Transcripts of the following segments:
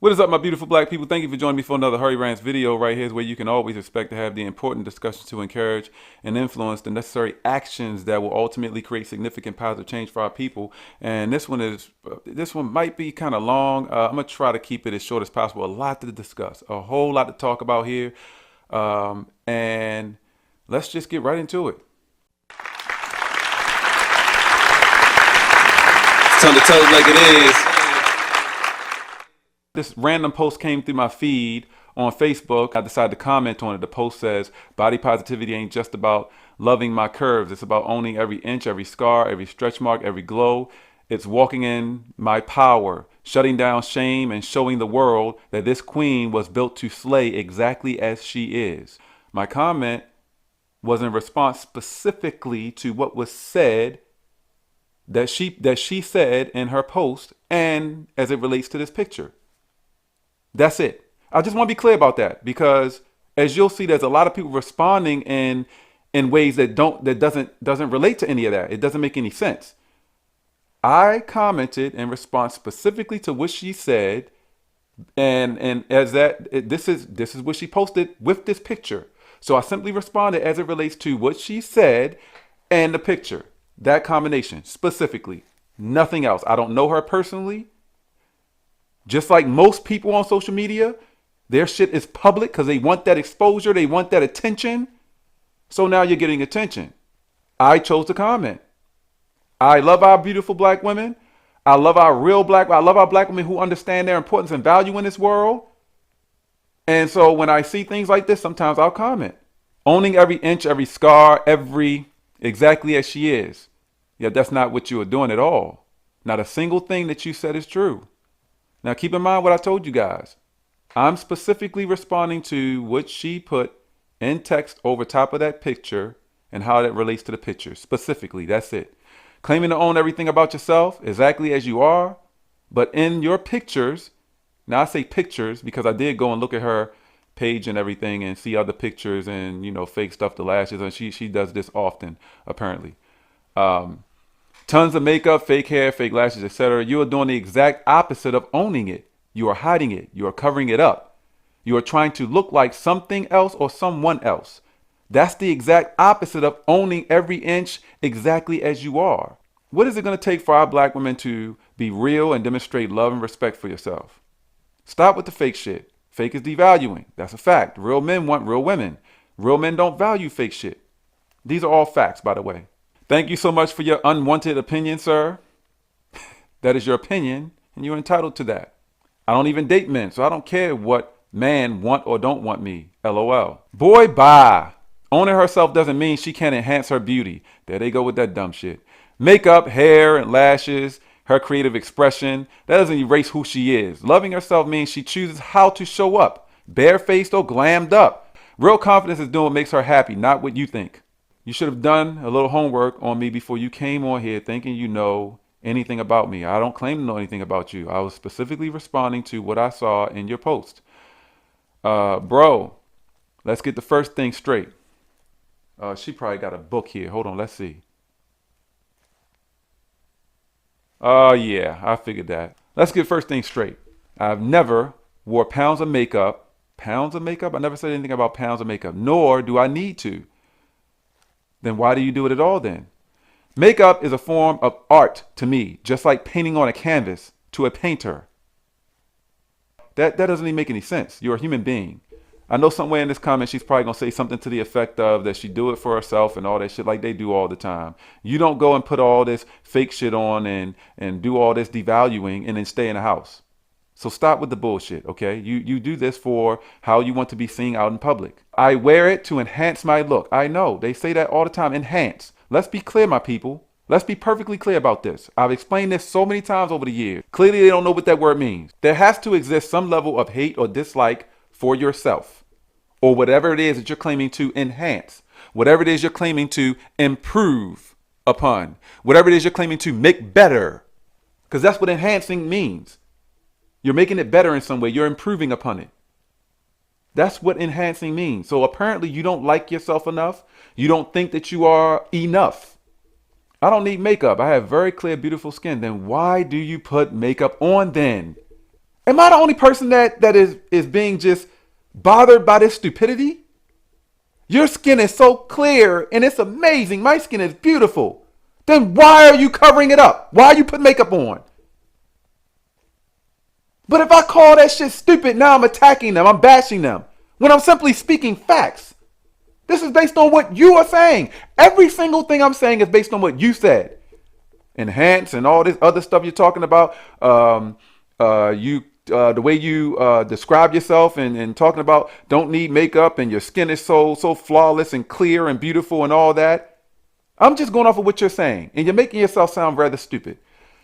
What is up, my beautiful black people? Thank you for joining me for another Harvey Rants video. Right here is where you can always expect to have the important discussions to encourage and influence the necessary actions that will ultimately create significant positive change for our people. And this one might be kind of long. I'm gonna try to keep it as short as possible. A lot to discuss, a whole lot to talk about here, and let's just get right into it. Time to tell it like it is. This random post came through my feed on Facebook. I decided to comment on it. The post says, body positivity ain't just about loving my curves. It's about owning every inch, every scar, every stretch mark, every glow. It's walking in my power, shutting down shame and showing the world that this queen was built to slay exactly as she is. My comment was in response specifically to what was said that she said in her post and as it relates to this picture. That's it. I just want to be clear about that because as you'll see, there's a lot of people responding in ways that doesn't relate to any of that. It doesn't make any sense. I commented in response specifically to what she said, and as that this is what she posted with this picture. So I simply responded as it relates to what she said and the picture. That combination specifically, nothing else. I don't know her personally. Just like most people on social media, their shit is public because they want that exposure. They want that attention. So now you're getting attention. I chose to comment. I love our beautiful black women. I love our black women who understand their importance and value in this world. And so when I see things like this, sometimes I'll comment. Owning every inch, every scar, exactly as she is. Yeah, that's not what you are doing at all. Not a single thing that you said is true. Now, keep in mind what I told you guys. I'm specifically responding to what she put in text over top of that picture and how that relates to the picture. Specifically, that's it. Claiming to own everything about yourself exactly as you are, but in your pictures, now I say pictures because I did go and look at her page and everything and see other pictures and, fake stuff, the lashes, and she does this often, apparently. Tons of makeup, fake hair, fake lashes, etc. You are doing the exact opposite of owning it. You are hiding it. You are covering it up. You are trying to look like something else or someone else. That's the exact opposite of owning every inch exactly as you are. What is it going to take for our black women to be real and demonstrate love and respect for yourself? Stop with the fake shit. Fake is devaluing. That's a fact. Real men want real women. Real men don't value fake shit. These are all facts, by the way. Thank you so much for your unwanted opinion, sir. That is your opinion, and you're entitled to that. I don't even date men, so I don't care what man want or don't want me. LOL. Boy, bye. Owning herself doesn't mean she can't enhance her beauty. There they go with that dumb shit. Makeup, hair, and lashes, her creative expression, that doesn't erase who she is. Loving herself means she chooses how to show up, barefaced or glammed up. Real confidence is doing what makes her happy, not what you think. You should have done a little homework on me before you came on here thinking you know anything about me. I don't claim to know anything about you. I was specifically responding to what I saw in your post. Bro, let's get the first thing straight. She probably got a book here. Hold on, let's see. Oh, yeah, I figured that. Let's get first thing straight. I've never wore pounds of makeup. Pounds of makeup? I never said anything about pounds of makeup, nor do I need to. Then why do you do it at all then? Makeup is a form of art to me, just like painting on a canvas to a painter. That doesn't even make any sense. You're a human being. I know somewhere in this comment she's probably going to say something to the effect of that she do it for herself and all that shit like they do all the time. You don't go and put all this fake shit on and do all this devaluing and then stay in the house. So stop with the bullshit, okay? You do this for how you want to be seen out in public. I wear it to enhance my look. I know, they say that all the time, enhance. Let's be clear, my people. Let's be perfectly clear about this. I've explained this so many times over the years. Clearly, they don't know what that word means. There has to exist some level of hate or dislike for yourself, or whatever it is that you're claiming to enhance, whatever it is you're claiming to improve upon, whatever it is you're claiming to make better, because that's what enhancing means. You're making it better in some way. You're improving upon it. That's what enhancing means. So apparently you don't like yourself enough. You don't think that you are enough. I don't need makeup. I have very clear, beautiful skin. Then why do you put makeup on then? Am I the only person that is being just bothered by this stupidity? Your skin is so clear and it's amazing. My skin is beautiful. Then why are you covering it up? Why are you putting makeup on? But if I call that shit stupid, now I'm attacking them. I'm bashing them. When I'm simply speaking facts. This is based on what you are saying. Every single thing I'm saying is based on what you said. Enhance and all this other stuff you're talking about. The way you describe yourself and talking about don't need makeup and your skin is so flawless and clear and beautiful and all that. I'm just going off of what you're saying, and you're making yourself sound rather stupid.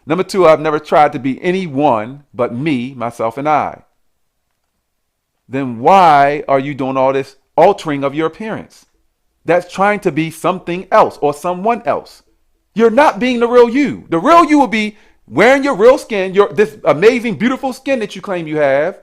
Number two, I've never tried to be anyone but me, myself, and I. Then why are you doing all this altering of your appearance? That's trying to be something else or someone else. You're not being the real you. The real you will be wearing your real skin, this amazing, beautiful skin that you claim you have,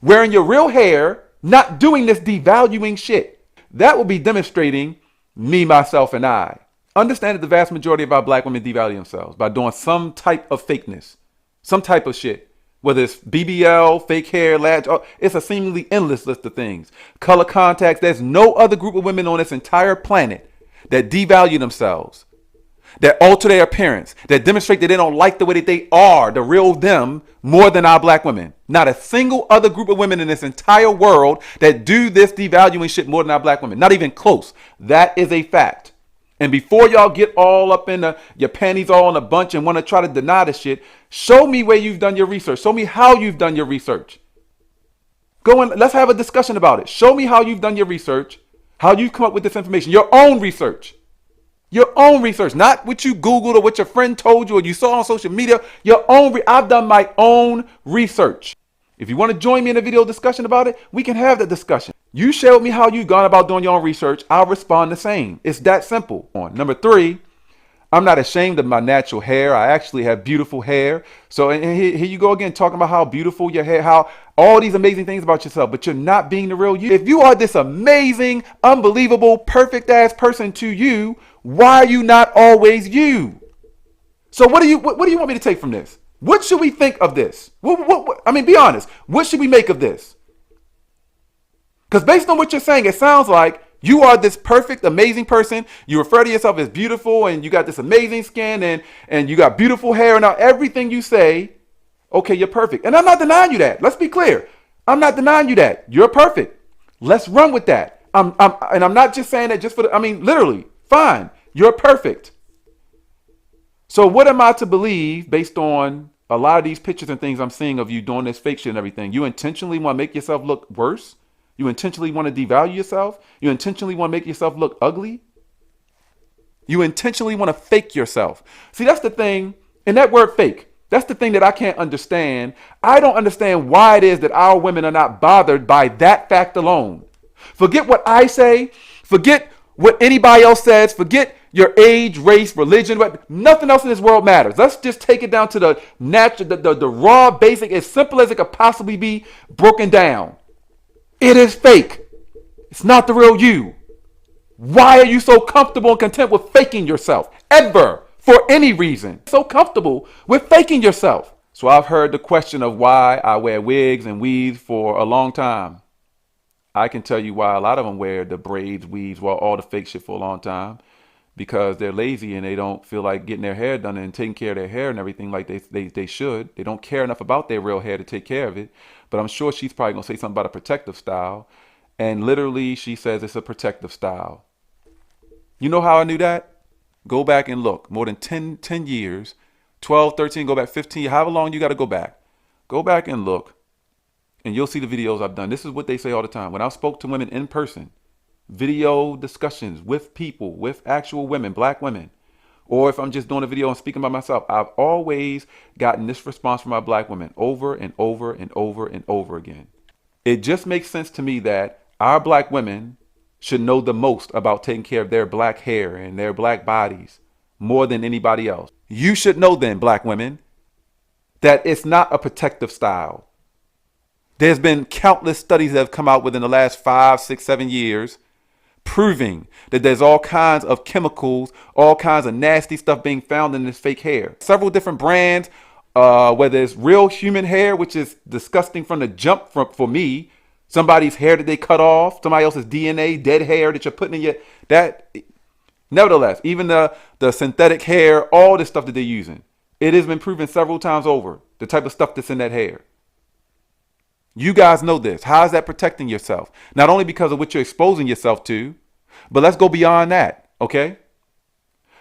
wearing your real hair, not doing this devaluing shit. That will be demonstrating me, myself, and I. Understand that the vast majority of our black women devalue themselves by doing some type of fakeness, some type of shit. Whether it's BBL, fake hair, latch, it's a seemingly endless list of things. Color contacts. There's no other group of women on this entire planet that devalue themselves, that alter their appearance, that demonstrate that they don't like the way that they are, the real them, more than our black women. Not a single other group of women in this entire world that do this devaluing shit more than our black women. Not even close. That is a fact. And before y'all get all up in your panties all in a bunch and want to try to deny the shit, show me where you've done your research. Show me how you've done your research. Go and let's have a discussion about it. Show me how you've done your research, how you've come up with this information, your own research. Your own research, not what you Googled or what your friend told you or you saw on social media. Your own. I've done my own research. If you want to join me in a video discussion about it, we can have that discussion. You share with me how you've gone about doing your own research. I'll respond the same. It's that simple. Number three, I'm not ashamed of my natural hair. I actually have beautiful hair. So and here you go again, talking about how beautiful your hair, how all these amazing things about yourself, but you're not being the real you. If you are this amazing, unbelievable, perfect ass person to you, why are you not always you? So what do you want me to take from this? What should we think of this? I mean, be honest. What should we make of this? Because based on what you're saying, it sounds like you are this perfect, amazing person. You refer to yourself as beautiful and you got this amazing skin and you got beautiful hair. And now everything you say, okay, you're perfect. And I'm not denying you that. Let's be clear. I'm not denying you that. You're perfect. Let's run with that. And I'm not just saying that just literally, fine. You're perfect. So what am I to believe based on a lot of these pictures and things I'm seeing of you doing this fake shit and everything? You intentionally want to make yourself look worse? You intentionally want to devalue yourself? You intentionally want to make yourself look ugly? You intentionally want to fake yourself. See, that's the thing. And that word fake, that's the thing that I can't understand. I don't understand why it is that our women are not bothered by that fact alone. Forget what I say. Forget what anybody else says. Forget your age, race, religion, but nothing else in this world matters. Let's just take it down to the natural, the raw, basic, as simple as it could possibly be broken down. It is fake. It's not the real you. Why are you so comfortable and content with faking yourself? Ever, for any reason. So comfortable with faking yourself. So I've heard the question of why I wear wigs and weaves for a long time. I can tell you why a lot of them wear the braids, weaves, all the fake shit for a long time. Because they're lazy and they don't feel like getting their hair done and taking care of their hair and everything like they should. They don't care enough about their real hair to take care of it. But I'm sure she's probably going to say something about a protective style. And literally she says it's a protective style. You know how I knew that? Go back and look. More than 10 years, 12, 13, go back 15, however long you got to go back. Go back and look. And you'll see the videos I've done. This is what they say all the time. When I spoke to women in person, video discussions with people, with actual women, black women, or if I'm just doing a video and speaking by myself, I've always gotten this response from my black women over and over and over and over again. It just makes sense to me that our black women should know the most about taking care of their black hair and their black bodies more than anybody else. You should know then, black women, that it's not a protective style. There's been countless studies that have come out within the last 5, 6, 7 years proving that there's all kinds of chemicals, all kinds of nasty stuff being found in this fake hair. Several different brands, whether it's real human hair, which is disgusting from the jump for me, somebody's hair that they cut off, somebody else's DNA, dead hair that you're putting in your, that, nevertheless, even the synthetic hair, all this stuff that they're using, it has been proven several times over, the type of stuff that's in that hair. You guys know this. How is that protecting yourself? Not only because of what you're exposing yourself to, but let's go beyond that, okay?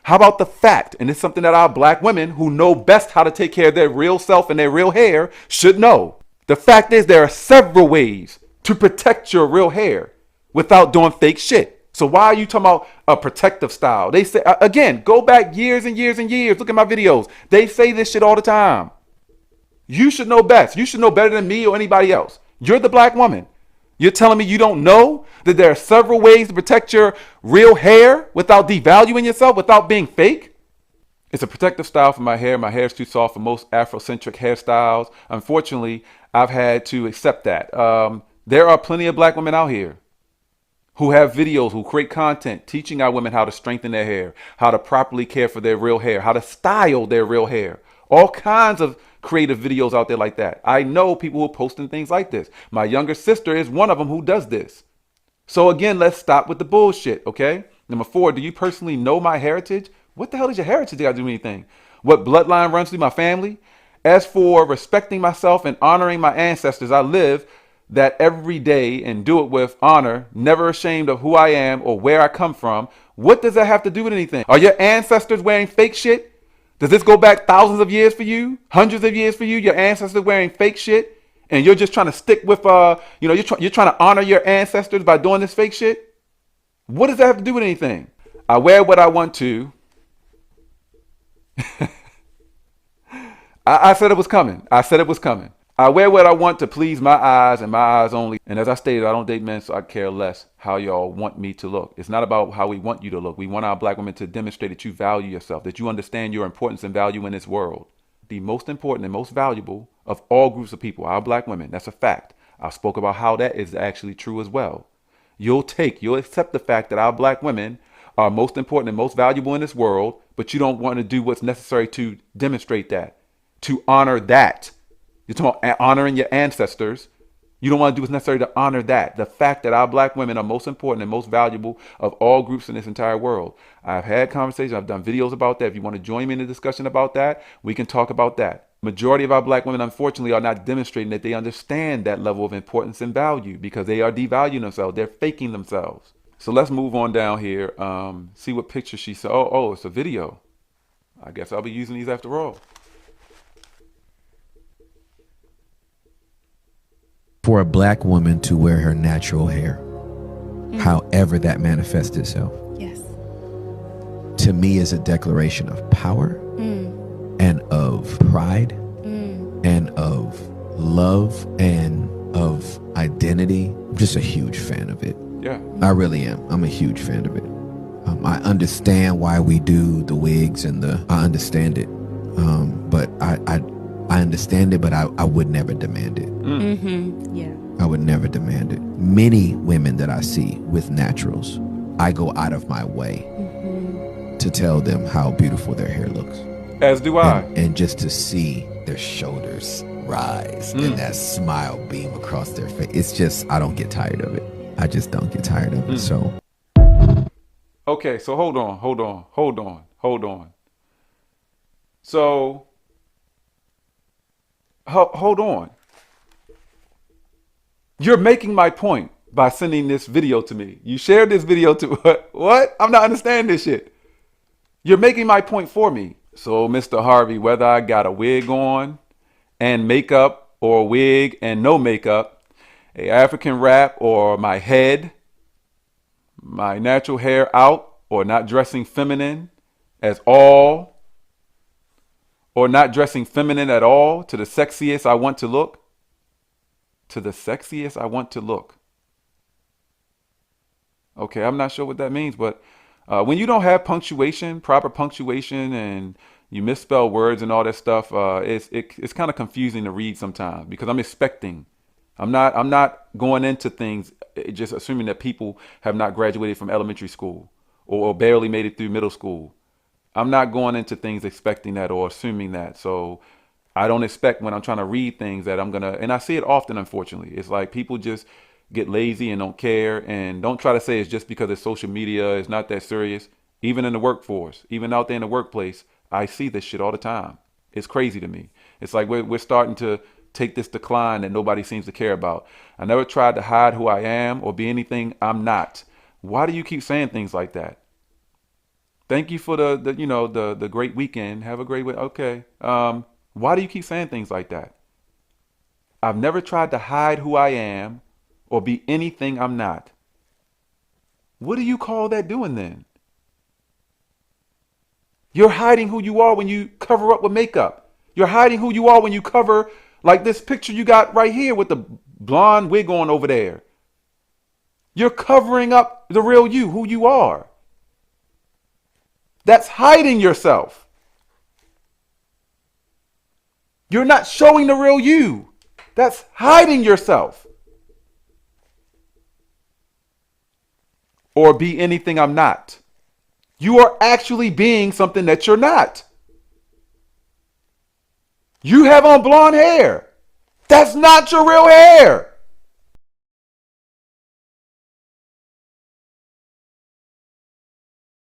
How about the fact, and it's something that our black women who know best how to take care of their real self and their real hair should know. The fact is there are several ways to protect your real hair without doing fake shit. So why are you talking about a protective style? They say, again, go back years and years and years. Look at my videos. They say this shit all the time. You should know best. You should know better than me or anybody else. You're the black woman. You're telling me you don't know that there are several ways to protect your real hair without devaluing yourself, without being fake? It's a protective style for my hair. My hair is too soft for most Afrocentric hairstyles. Unfortunately, I've had to accept that. There are plenty of black women out here who have videos, who create content teaching our women how to strengthen their hair, how to properly care for their real hair, how to style their real hair. All kinds of creative videos out there like that. I know people who are posting things like this. My younger sister is one of them who does this. So again, let's stop with the bullshit, okay? Number 4, do you personally know my heritage? What the hell is your heritage? Did I do anything? What bloodline runs through my family? As for respecting myself and honoring my ancestors, I live that every day and do it with honor, never ashamed of who I am or where I come from. What does that have to do with anything? Are your ancestors wearing fake shit? Does this go back thousands of years for you? Hundreds of years for you? Your ancestors wearing fake shit? And you're just trying to stick with, you're trying to honor your ancestors by doing this fake shit? What does that have to do with anything? I wear what I want to. I said it was coming. I said it was coming. I wear what I want to please my eyes and my eyes only. And as I stated, I don't date men, so I care less how y'all want me to look. It's not about how we want you to look. We want our black women to demonstrate that you value yourself, that you understand your importance and value in this world. The most important and most valuable of all groups of people, our black women. That's a fact. I spoke about how that is actually true as well. You'll accept the fact that our black women are most important and most valuable in this world, but you don't want to do what's necessary to demonstrate that, to honor that. You're talking about honoring your ancestors. You don't want to do what's necessary to honor that. The fact that our black women are most important and most valuable of all groups in this entire world. I've had conversations. I've done videos about that. If you want to join me in a discussion about that, we can talk about that. Majority of our black women, unfortunately, are not demonstrating that they understand that level of importance and value because they are devaluing themselves. They're faking themselves. So let's move on down here. See what picture she saw. Oh, it's a video. I guess I'll be using these after all. For a black woman to wear her natural hair, however that manifests itself, Yes. to me is a declaration of power and of pride and of love and of identity. I'm just a huge fan of it. Yeah. I really am. I'm a huge fan of it. I understand why we do the wigs and I understand it. But I understand it, but I would never demand it. Yeah. I would never demand it. Many women that I see with naturals, I go out of my way to tell them how beautiful their hair looks. As do I. And just to see their shoulders rise and that smile beam across their face. It's just, I don't get tired of it. I just don't get tired of it. So. Okay, so hold on. So, hold on. You're making my point by sending this video to me. You shared this video to what? I'm not understanding this shit. You're making my point for me. So, Mr. Harvey, whether I got a wig on and makeup or a wig and no makeup, a African wrap or my head, my natural hair out or not dressing feminine as all, or not dressing feminine at all to the sexiest I want to look, to the sexiest I want to look. Okay, I'm not sure what that means, but when you don't have punctuation, proper punctuation, and you misspell words and all that stuff, it's kind of confusing to read sometimes because I'm not going into things just assuming that people have not graduated from elementary school or barely made it through middle school. I'm not going into things expecting that or assuming that. So I don't expect when I'm trying to read things that I'm going to, and I see it often, unfortunately. It's like people just get lazy and don't care, and don't try to say it's just because it's social media. It's not that serious. Even in the workforce, even out there in the workplace, I see this shit all the time. It's crazy to me. It's like we're starting to take this decline that nobody seems to care about. I never tried to hide who I am or be anything I'm not. Why do you keep saying things like that? Thank you for the great weekend. Have a great week. Okay. Why do you keep saying things like that? I've never tried to hide who I am or be anything I'm not. What do you call that doing then? You're hiding who you are when you cover up with makeup. You're hiding who you are when you cover, like this picture you got right here with the blonde wig on over there. You're covering up the real you, who you are. That's hiding yourself. You're not showing the real you. That's hiding yourself. Or be anything I'm not. You are actually being something that you're not. You have on blonde hair. That's not your real hair.